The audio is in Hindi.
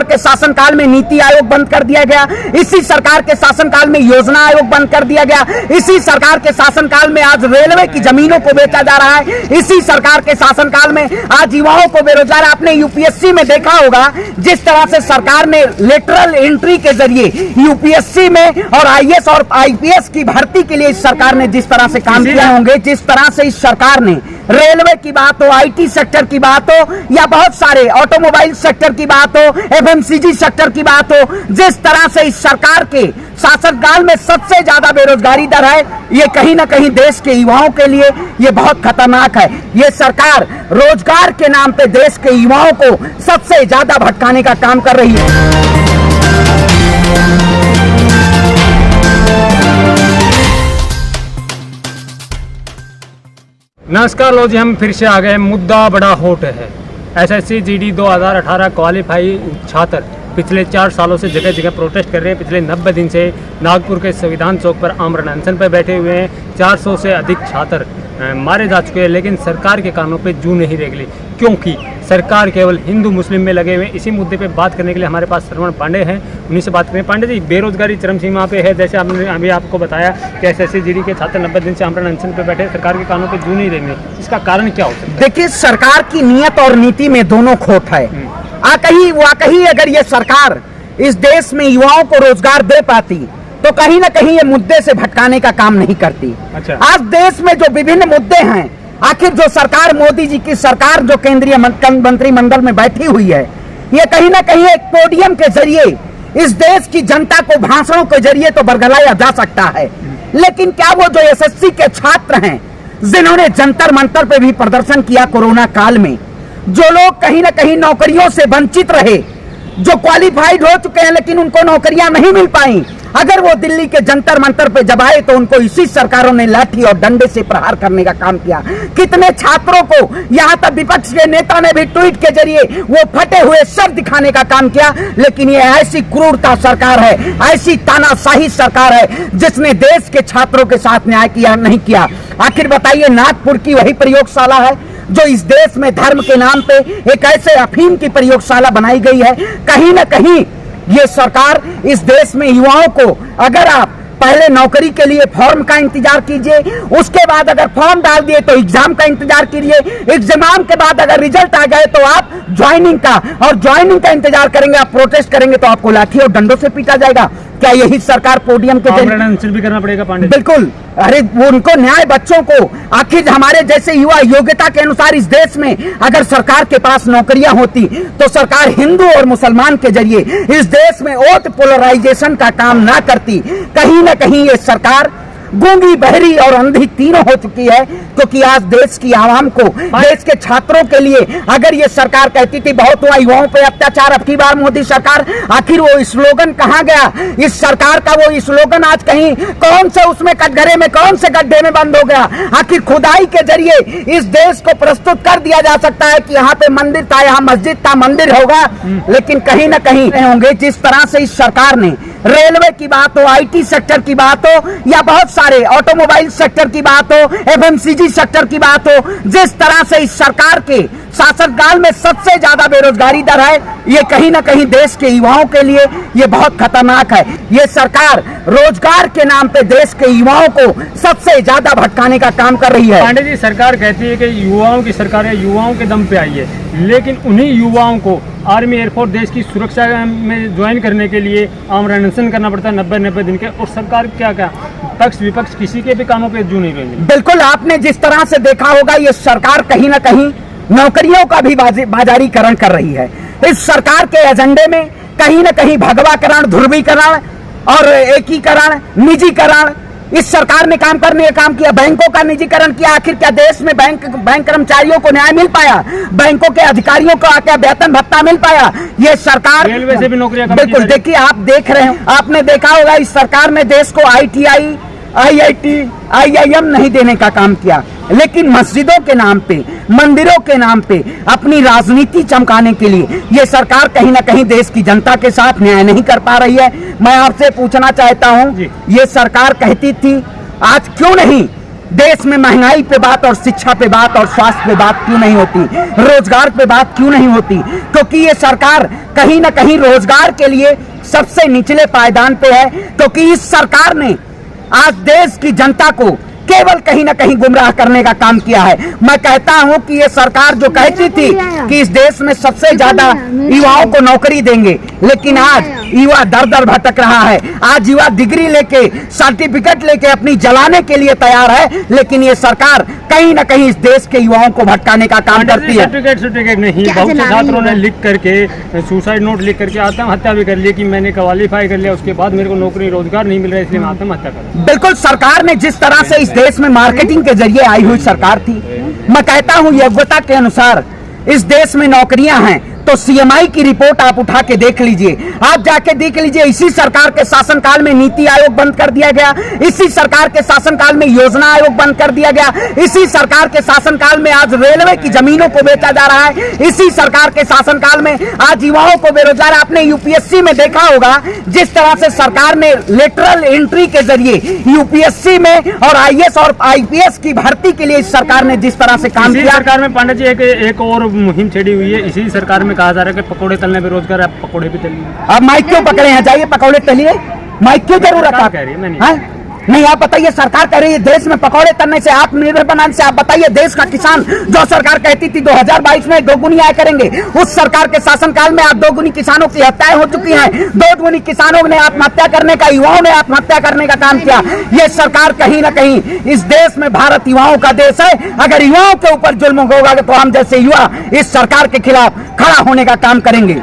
के शासनकाल में नीति आयोग बंद कर दिया गया, इसी सरकार के शासनकाल में योजना आयोग बंद कर दिया गया, इसी सरकार के शासनकाल में आज रेलवे की जमीनों को बेचा जा रहा है, इसी सरकार के शासनकाल में आज युवाओं को बेरोजगार। आपने यूपीएससी में देखा होगा जिस तरह से सरकार ने लेटरल एंट्री के जरिए यूपीएससी में और आईएएस और आईपीएस की भर्ती के लिए इस सरकार ने जिस तरह से काम किया होंगे, जिस तरह से इस सरकार ने रेलवे की बात हो, आईटी सेक्टर की बात हो या बहुत सारे ऑटोमोबाइल सेक्टर की बात हो, एफएमसीजी सेक्टर की बात हो, जिस तरह से इस सरकार के शासनकाल में सबसे ज्यादा बेरोजगारी दर है, ये कहीं ना कहीं देश के युवाओं के लिए ये बहुत खतरनाक है। ये सरकार रोजगार के नाम पे देश के युवाओं को सबसे ज्यादा भटकाने का काम कर रही है। नमस्कार लो जी, हम फिर से आ गए। मुद्दा बड़ा हॉट है। एसएससी जीडी 2018 क्वालिफाई छात्र पिछले 4 सालों से जगह जगह प्रोटेस्ट कर रहे हैं। पिछले 90 दिन से नागपुर के संविधान चौक पर आमरण अनशन पर बैठे हुए हैं। 400 से अधिक छात्र मारे जा चुके हैं, लेकिन सरकार के कानों पे जू नहीं रेंगली, क्योंकि सरकार केवल हिंदू मुस्लिम में लगे हुए हैं। इसी मुद्दे पे बात करने के लिए हमारे पास श्रवण पांडे हैं, उन्हीं से बात करें। पांडे जी, बेरोजगारी चरम सीमा पे है, जैसे हमने अभी आपको बताया कि एसएससी जीडी के छात्र 90 दिन से आमरण अनशन पे बैठे, सरकार के कानों पे जू नहीं रेंगे। इसका कारण क्या हो सकता है? देखिए, सरकार की नीयत और नीति में दोनों खोट है। वाकई अगर ये सरकार इस देश में युवाओं को रोजगार दे पाती तो कहीं ना कहीं ये मुद्दे से भटकाने का काम नहीं करती। अच्छा। आज देश में जो विभिन्न मुद्दे हैं, आखिर जो सरकार, मोदी जी की सरकार जो केंद्रीय मंत्रिमंडल में बैठी हुई है, ये कहीं ना कहीं एक पोडियम के जरिए इस देश की जनता को भाषणों के जरिए तो बरगलाया जा सकता है, लेकिन क्या वो जो एसएससी के छात्र हैं जिन्होंने जंतर मंतर पे भी प्रदर्शन किया कोरोना काल में, जो लोग कहीं ना कहीं नौकरियों से वंचित रहे, जो क्वालिफाइड हो चुके हैं लेकिन उनको नौकरियां नहीं मिल पाई, अगर वो दिल्ली के जंतर मंतर पे जब आए तो उनको इसी सरकारों ने लाठी और डंडे से प्रहार करने का काम किया। कितने छात्रों को, यहाँ तक विपक्ष के नेता ने भी ट्वीट के जरिए वो फटे हुए सर दिखाने का काम किया। लेकिन ये ऐसी क्रूरता सरकार है, ऐसी तानाशाही सरकार है जिसने देश के छात्रों के साथ न्याय किया नहीं किया। आखिर बताइए, नागपुर की वही प्रयोगशाला है जो इस देश में धर्म के नाम पे एक ऐसे अफीम की प्रयोगशाला बनाई गई है। कहीं ना कहीं ये सरकार इस देश में युवाओं को, अगर आप पहले नौकरी के लिए फॉर्म का इंतजार कीजिए, उसके बाद अगर फॉर्म डाल दिए तो एग्जाम का इंतजार कीजिए, एग्जाम के बाद अगर रिजल्ट आ गए तो आप ज्वाइनिंग का, और ज्वाइनिंग का इंतजार करेंगे, आप प्रोटेस्ट करेंगे तो आपको लाठी और डंडों से पीटा जाएगा। क्या यही सरकार पोडियम के आमरण अनशन भी करना पड़ेगा? पांडे, बिल्कुल। अरे वो उनको न्याय, बच्चों को, आखिर हमारे जैसे युवा योग्यता के अनुसार इस देश में अगर सरकार के पास नौकरियां होती तो सरकार हिंदू और मुसलमान के जरिए इस देश में वोट पोलराइजेशन का काम ना करती। कहीं ना कहीं ये सरकार गूंगी, बहरी और अंधी तीनों हो चुकी है, क्योंकि आज देश की आवाम को, देश के छात्रों के लिए अगर ये सरकार कहती थी बहुत हुआ युवाओं पे अत्याचार, अब की बार मोदी सरकार, आखिर वो स्लोगन कहाँ गया? इस सरकार का वो स्लोगन आज कहीं कौन से उसमें कटघरे में, कौन से गड्ढे में बंद हो गया? आखिर खुदाई के जरिए इस देश को प्रस्तुत कर दिया जा सकता है कि यहाँ पे मंदिर था, यहाँ मस्जिद था, मंदिर होगा, लेकिन कहीं ना कहीं होंगे। जिस तरह से इस सरकार ने रेलवे की बात हो, आईटी सेक्टर की बात हो या बहुत सारे ऑटोमोबाइल सेक्टर की बात हो, एफएमसीजी सेक्टर की बात हो, जिस तरह से इस सरकार के शासनकाल में सबसे ज्यादा बेरोजगारी दर है, ये कहीं ना कहीं देश के युवाओं के लिए ये बहुत खतरनाक है। ये सरकार रोजगार के नाम पे देश के युवाओं को सबसे ज्यादा भटकाने का काम कर रही है। पांडे जी, सरकार कहती है कि युवाओं की सरकार है, युवाओं के दम पे आई है, लेकिन उन्हीं युवाओं को आर्मी एयरफोर्स देश की सुरक्षा में ज्वाइन करने के लिए आमरण अनशन करना पड़ता है 90 दिन के, और सरकार क्या पक्ष विपक्ष किसी के भी कानों पे जू नहीं रहेंगे। बिल्कुल, आपने जिस तरह से देखा होगा ये सरकार कहीं ना कहीं नौकरियों का भी बाजारीकरण कर रही है। इस सरकार के एजेंडे में कहीं ना कहीं भगवाकरण, ध्रुवीकरण और एकीकरण, निजीकरण इस सरकार ने काम किया। बैंकों का निजीकरण किया। आखिर क्या देश में बैंक कर्मचारियों को न्याय मिल पाया? बैंकों के अधिकारियों को क्या वेतन भत्ता मिल पाया? ये सरकार रेलवे से भी नौकरियां, बिल्कुल। देखिए, आप देख रहे हैं, आपने देखा होगा इस सरकार ने देश को IIT, IIT, IIM नहीं देने का काम किया, लेकिन मस्जिदों के नाम पे, मंदिरों के नाम पे अपनी राजनीति चमकाने के लिए ये सरकार कहीं ना कहीं देश की जनता के साथ न्याय नहीं कर पा रही है। मैं आपसे पूछना चाहता हूं, ये सरकार कहती थी, आज क्यों नहीं देश में महंगाई पे बात और शिक्षा पे बात और स्वास्थ्य पे बात क्यों नहीं होती, रोजगार पे बात क्यों नहीं होती? क्योंकि ये सरकार कहीं ना कहीं रोजगार के लिए सबसे निचले पायदान पे है, क्योंकि इस सरकार ने आज देश की जनता को केवल कहीं ना कहीं गुमराह करने का काम किया है। मैं कहता हूं कि ये सरकार जो कहती थी कि इस देश में सबसे ज्यादा युवाओं को नौकरी देंगे, लेकिन आज युवा दर दर भटक रहा है। आज युवा डिग्री लेके, सर्टिफिकेट लेके अपनी जलाने के लिए तैयार है, लेकिन ये सरकार कहीं ना कहीं इस देश के युवाओं को भटकाने का काम करती है। सर्टिफिकेट नहीं, बहुत से छात्रों ने लिख करके सुसाइड नोट लिख करके आत्महत्या भी कर ली कि मैंने क्वालिफाई कर लिया, उसके बाद मेरे को नौकरी रोजगार नहीं मिल रहा, इसलिए मैं आत्महत्या कर। बिल्कुल, सरकार ने जिस तरह से इस देश में मार्केटिंग के जरिए आई हुई सरकार थी, मैं कहता हूं योग्यता के अनुसार इस देश में नौकरियां हैं, तो सीएमआई की रिपोर्ट आप उठा के देख लीजिए, आप जाके देख लीजिए। इसी सरकार के शासनकाल में नीति आयोग बंद कर दिया गया, इसी सरकार के शासनकाल में योजना आयोग बंद कर दिया गया, इसी सरकार के शासनकाल में आज रेलवे की जमीनों को बेचा जा रहा है, इसी सरकार के शासनकाल में आज युवाओं को बेरोजगार। आपने यूपीएससी में देखा होगा जिस तरह से सरकार ने लेटरल एंट्री के जरिए यूपीएससी में और आईएएस और आईपीएस की भर्ती के लिए इस सरकार ने जिस तरह से काम किया। सरकार में पांडे जी एक और मुहिम छेड़ी हुई है, इसी सरकार में कहा जा रहा है कि पकोड़े तलने पे रोजगार, आप पकोड़े भी तलिए। अब माइक क्यों पकड़े हैं, जाइए पकौड़े तलिए, माइक क्यों जरूरत है? कह रही है, मैंने नहीं, आप बताइए, सरकार कह रही है देश में पकौड़े तलने से, आत्मनिर्भर बनाने से। आप बताइए, देश का किसान जो सरकार कहती थी 2022 में दोगुनी आय करेंगे, उस सरकार के शासनकाल में आज दोगुनी किसानों की हत्याएं हो चुकी हैं, दोगुनी किसानों ने आत्महत्या करने का, युवाओं ने आत्महत्या करने का काम किया। ये सरकार कहीं ना कहीं इस देश में, भारत युवाओं का देश है, अगर युवाओं के ऊपर जुल्म होगा तो हम जैसे युवा इस सरकार के खिलाफ खड़ा होने का काम करेंगे।